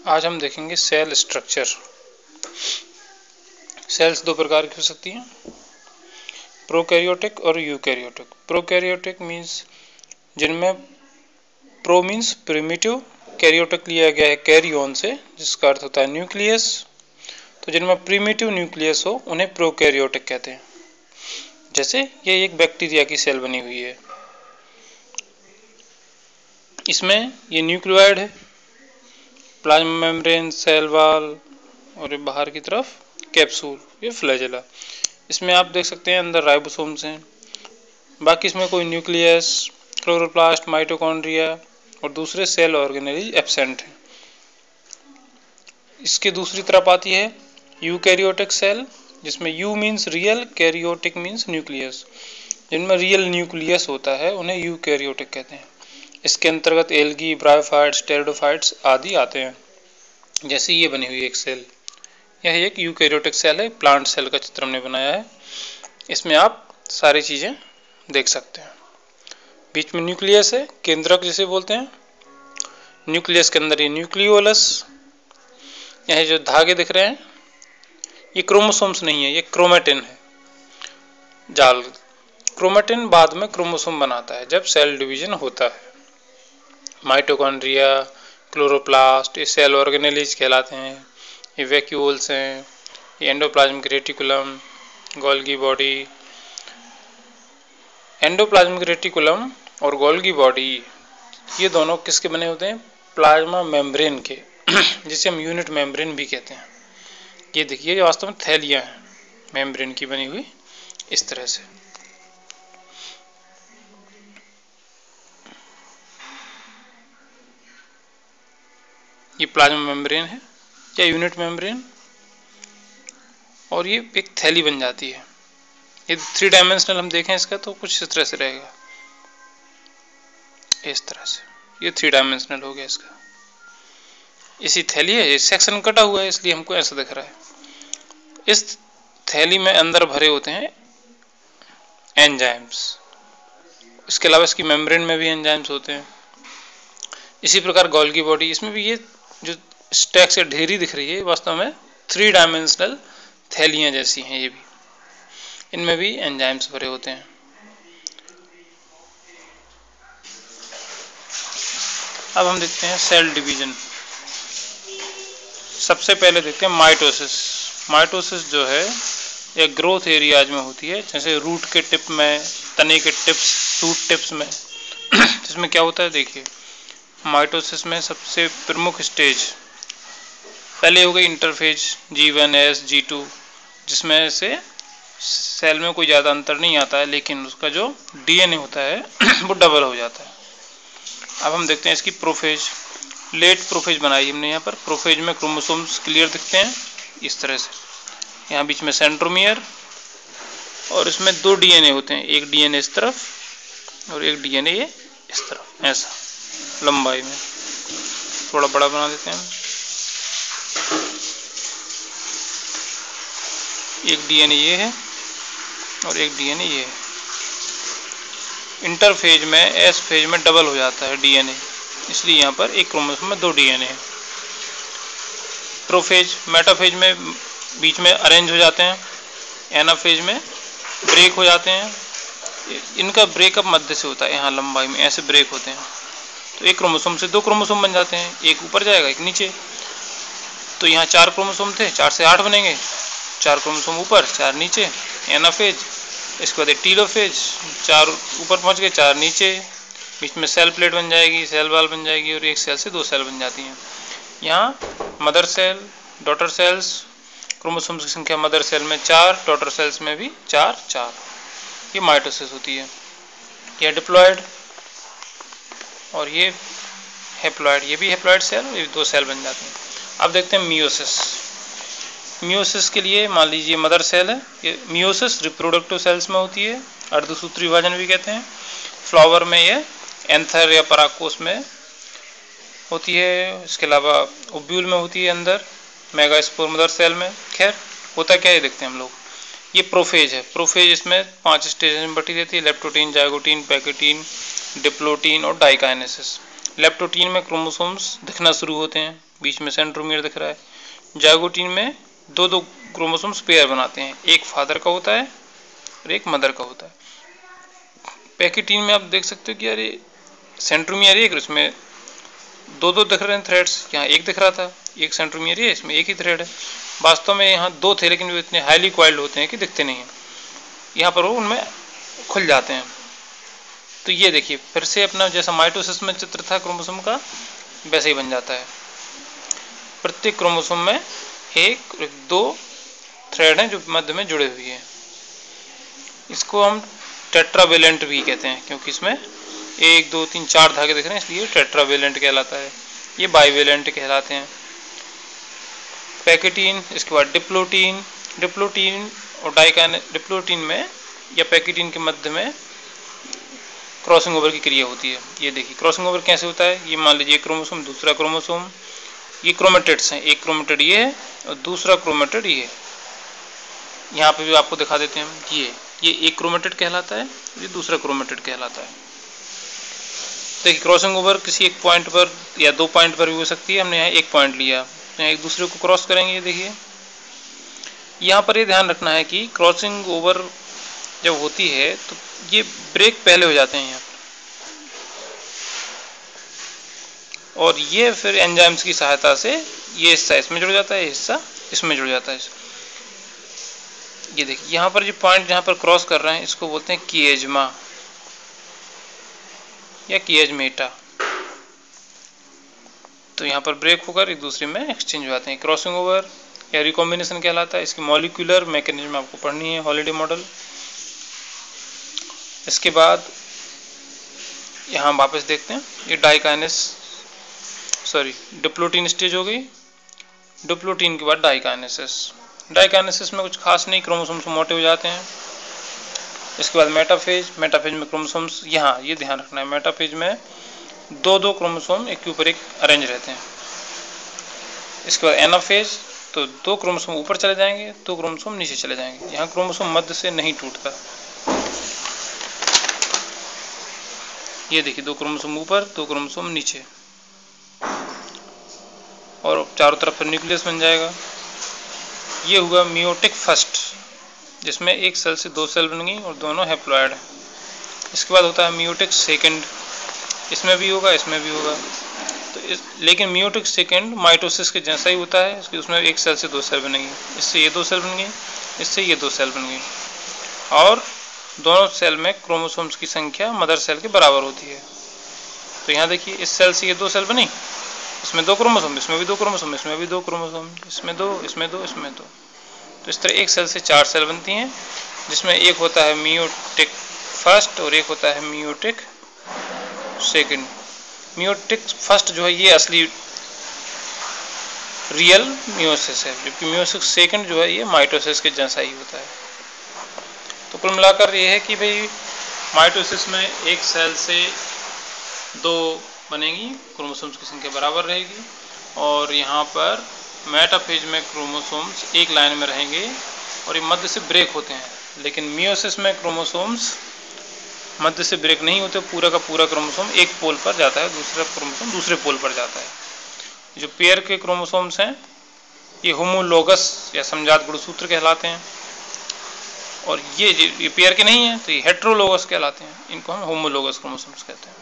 आज हम देखेंगे सेल स्ट्रक्चर। सेल्स दो प्रकार की हो सकती हैं, प्रोकैरियोटिक और यूकैरियोटिक। प्रोकैरियोटिक मीन्स जिनमें प्रो मीन्स प्रिमिटिव, कैरियोटिक लिया गया है कैरियोन से जिसका अर्थ होता है न्यूक्लियस। तो जिनमें प्रिमिटिव न्यूक्लियस हो उन्हें प्रोकैरियोटिक कहते हैं। जैसे ये एक बैक्टीरिया की सेल बनी हुई है, इसमें ये न्यूक्लियोइड है, प्लाज्मा मेम्ब्रेन, सेल वॉल और बाहर की तरफ कैप्सूल, ये फ्लैजेला। इसमें आप देख सकते हैं अंदर राइबोसोम्स हैं, बाकी इसमें कोई न्यूक्लियस, क्लोरोप्लास्ट, माइटोकॉन्ड्रिया और दूसरे सेल ऑर्गेनेल एब्सेंट हैं। इसके दूसरी तरफ आती है यूकैरियोटिक सेल, जिसमें you means real, karyotic means nucleus. जिनमें रियल न्यूक्लियस होता है उन्हें यूकैरियोटिक कहते हैं। इसके अंतर्गत एल्गी, ब्रायोफाइट्स, टेरिडोफाइट्स आदि आते हैं। जैसे ये बनी हुई एक सेल, यह एक यूकैरियोटिक सेल है, प्लांट सेल का चित्र हमने बनाया है। इसमें आप सारी चीज़ें देख सकते हैं। बीच में न्यूक्लियस है, केंद्रक जिसे बोलते हैं। न्यूक्लियस के अंदर ये न्यूक्लियोलस, यह जो धागे दिख रहे हैं ये क्रोमोसोम्स नहीं है, ये क्रोमेटिन है, जाल। क्रोमेटिन बाद में क्रोमोसोम बनाता है जब सेल डिवीजन होता है। माइटोकॉन्ड्रिया, क्लोरोप्लास्ट ये सेल ऑर्गेनेलिज कहलाते हैं। ये वैक्यूल्स हैं, ये endoplasmic reticulum, Golgi body. Endoplasmic reticulum और गोल्गी बॉडी ये दोनों किसके बने होते हैं? प्लाज्मा मेम्ब्रेन के, जिसे हम यूनिट मेम्ब्रेन भी कहते हैं। ये देखिए ये वास्तव में थैलियां हैं मेम्ब्रेन की बनी हुई इस तरह से। ये प्लाज्मा मेम्ब्रेन है या यूनिट मेम्ब्रेन, और ये एक थैली बन जाती है। ये 3 डायमेंशनल हम देखें इसका तो कुछ इस तरह से रहेगा, इस तरह से। ये 3 डायमेंशनल हो गया इसका। इसी थैली है, ये सेक्शन कटा हुआ है इसलिए हमको ऐसा दिख रहा है। इस थैली में अंदर भरे होते हैं एंजाइम्स। इसके अलावा इसकी मेम्ब्रेन में भी एंजाइम्स होते हैं। इसी प्रकार गोल्गी बॉडी, इसमें भी ये जो स्टैक से ढेरी दिख रही है वास्तव में 3 डायमेंशनल थैलियां जैसी हैं। ये भी, इनमें भी एंजाइम्स भरे होते हैं। अब हम देखते हैं सेल डिवीजन। सबसे पहले देखते हैं माइटोसिस। माइटोसिस जो है यह ग्रोथ एरियाज में होती है, जैसे रूट के टिप में, तने के टिप्स, शूट टिप्स में। इसमें क्या होता है देखिए, माइटोसिस में सबसे प्रमुख स्टेज पहले हो गई इंटरफेज G1, S, G2, जिसमें से सेल में कोई ज़्यादा अंतर नहीं आता है, लेकिन उसका जो DNA होता है वो डबल हो जाता है। अब हम देखते हैं इसकी प्रोफेज। लेट प्रोफेज बनाई हमने यहाँ पर। प्रोफेज में क्रोमोसोम्स क्लियर दिखते हैं इस तरह से। यहाँ बीच में सेंट्रोमियर, और इसमें 2 DNA होते हैं, एक DNA इस तरफ और एक DNA ये इस तरफ, ऐसा लंबाई में। थोड़ा बड़ा बना देते हैं हम। एक DNA ये है और एक DNA ये है। इंटरफेज में, एस फेज में डबल हो जाता है DNA, इसलिए यहाँ पर एक क्रोमोसोम में 2 DNA है। प्रोफेज, मेटाफेज में बीच में अरेंज हो जाते हैं। एनाफेज में ब्रेक हो जाते हैं। इनका ब्रेकअप मध्य से होता है, यहाँ लंबाई में ऐसे ब्रेक होते हैं। तो एक क्रोमोसोम से 2 क्रोमोसोम बन जाते हैं, एक ऊपर जाएगा एक नीचे। तो यहाँ 4 क्रोमोसोम थे, 4 से 8 बनेंगे, 4 क्रोमोसोम ऊपर 4 नीचे, एनाफेज। इसके बाद टीलोफेज, 4 ऊपर पहुँच गए 4 नीचे, बीच में सेल प्लेट बन जाएगी, सेल वॉल बन जाएगी, और एक सेल से 2 सेल बन जाती हैं। यहाँ mother cell, daughter cells, chromosomes की संख्या मदर सेल में 4, डॉटर सेल्स में भी 4 4। ये माइटोसिस होती है। यह डिप्लॉयड और ये हैप्लॉयड, ये भी हैप्लॉयड सेल, ये 2 सेल बन जाते हैं। अब देखते हैं मियोसिस। मियोसिस के लिए मान लीजिए मदर सेल है, ये मियोसिस रिप्रोडक्टिव सेल्स में होती है, अर्धसूत्री विभाजन भी कहते हैं। फ्लावर में ये एंथर या परागकोश में होती है। इसके अलावा ओव्यूल में होती है अंदर, मेगास्पोर मदर सेल में। खैर होता क्या है देखते हैं हम लोग। ये प्रोफेज है। प्रोफेज इसमें 5 स्टेज में बटी रहती है, लेप्टोटीन, जाइगोटीन, पैकेटीन, डिप्लोटीन और डाइकाइनेसिस। लेप्टोटीन में क्रोमोसोम्स दिखना शुरू होते हैं, बीच में सेंट्रोमियर दिख रहा है। जाइगोटीन में दो दो क्रोमोसोम्स पेयर बनाते हैं, एक फादर का होता है और एक मदर का होता है। पैकेटीन में आप देख सकते हो कि यार ये सेंट्रोमियर एक, इसमें दो दो दिख रहे हैं थ्रेड्स, यहाँ एक दिख रहा था, एक सेंट्रोमियर है, इसमें एक ही थ्रेड है। वास्तव में यहाँ दो थे लेकिन वो इतने हाईली कॉइल्ड होते हैं कि दिखते नहीं हैं, यहाँ पर वो उनमें खुल जाते हैं। तो ये देखिए फिर से अपना जैसा माइटोसिस में चित्र था क्रोमोसोम का, वैसे ही बन जाता है। प्रत्येक क्रोमोसोम में एक दो थ्रेड हैं जो मध्य में जुड़े हुए हैं। इसको हम टेट्रावेलेंट भी कहते हैं, क्योंकि इसमें 1 2 3 4 धागे दिख रहे हैं, इसलिए टेट्रावेलेंट कहलाता है। ये बाइवेलेंट कहलाते हैं। पैकेटीन, इसके बाद डिप्लोटीन। डिप्लोटीन और डिप्लोटीन में या पैकेटीन के मध्य में क्रॉसिंग ओवर की क्रिया होती है। ये देखिए क्रॉसिंग ओवर कैसे होता है। ये मान लीजिए क्रोमोसोम दूसरा क्रोमोसोम, ये क्रोमेटिड्स हैं, एक क्रोमेटिड ये है और दूसरा क्रोमेटिड ये है। यहाँ पे भी आपको दिखा देते हैं हम, ये एक क्रोमेटिड कहलाता है, ये दूसरा क्रोमेटिड कहलाता है। देखिए क्रॉसिंग ओवर किसी एक पॉइंट पर या दो पॉइंट पर भी हो सकती है। हमने यहाँ एक पॉइंट लिया, तो यहाँ एक दूसरे को क्रॉस करेंगे। ये देखिए यहाँ पर ये ध्यान रखना है कि क्रॉसिंग ओवर जब होती है तो ये ब्रेक पहले हो जाते हैं यहाँ, और ये फिर एंजाइम्स की सहायता से ये हिस्सा इसमें जुड़ जाता है, हिस्सा इसमें जुड़ जाता है। ये देखिए यहाँ पर जो पॉइंट जहाँ पर क्रॉस कर रहे हैं इसको बोलते हैं किएज्मा या किएज्मेटा। तो यहाँ पर ब्रेक होकर एक दूसरे में एक्सचेंज हो जाते हैं। क्रॉसिंग ओवर या रिकॉम्बिनेशन कहलाता है। इसकी मॉलिक्यूलर मैकेनिज्म आपको पढ़नी है, हॉलिडे मॉडल। इसके बाद यहाँ वापस देखते हैं, ये डिप्लोटीन स्टेज हो गई। डिप्लोटीन के बाद डाइकाइनेसिस। डाइकाइनेसिस में कुछ खास नहीं, क्रोमोसोम्स मोटे हो जाते हैं। इसके बाद मेटाफेज। मेटाफेज में क्रोमोसोम्स, यहाँ ये ध्यान रखना है, मेटाफेज में दो दो क्रोमोसोम एक के ऊपर एक अरेंज रहते हैं। इसके बाद एनाफेज, तो दो क्रोमोसोम ऊपर चले जाएंगे, दो क्रोमोसोम नीचे चले जाएंगे। यहाँ क्रोमोसोम मध्य से नहीं टूटता। ये देखिए दो क्रोमोसोम ऊपर, दो क्रोमोसोम नीचे, और चारों तरफ फिर न्यूक्लियस बन जाएगा। ये हुआ मियोटिक फर्स्ट, जिसमें एक सेल से दो सेल बन गई और दोनों हैप्लॉइड हैं। इसके बाद होता है मियोटिक सेकंड, इसमें भी होगा इसमें भी होगा। तो लेकिन मियोटिक सेकंड माइटोसिस के जैसा ही होता है, उसमें एक सेल से दो सेल बनेगी, इससे ये दो सेल बन गई, इससे ये दो सेल बन गई, और दोनों सेल में क्रोमोसोम्स की संख्या मदर सेल के बराबर होती है। तो यहाँ देखिए इस सेल से ये दो सेल बनी, इसमें दो क्रोमोसोम, इसमें भी दो क्रोमोसोम, इसमें भी दो क्रोमोसोम, इसमें दो, इसमें दो, इसमें दो। तो इस तरह एक सेल से चार सेल बनती हैं, जिसमें एक होता है मियोटिक फर्स्ट और एक होता है मियोटिक सेकंड। मियोटिक फर्स्ट जो है ये असली रियल मियोसिस है, जबकि मियोसिस सेकंड जो है ये माइटोसिस के जैसा ही होता है। तो कुल मिलाकर ये है कि भाई माइटोसिस में एक सेल से दो बनेगी, क्रोमोसोम्स की संख्या बराबर रहेगी, और यहाँ पर मेटाफेज में क्रोमोसोम्स एक लाइन में रहेंगे और ये मध्य से ब्रेक होते हैं। लेकिन मियोसिस में क्रोमोसोम्स मध्य से ब्रेक नहीं होते, पूरा का पूरा क्रोमोसोम एक पोल पर जाता है, दूसरा क्रोमोसोम दूसरे पोल पर जाता है। जो पेयर के क्रोमोसोम्स हैं ये होमोलोगस या समजात गुणसूत्र कहलाते हैं, और ये पेयर के नहीं हैं तो ये हेट्रोलोगस कहलाते हैं। इनको हम होमोलोगस क्रोमोसोम्स कहते हैं।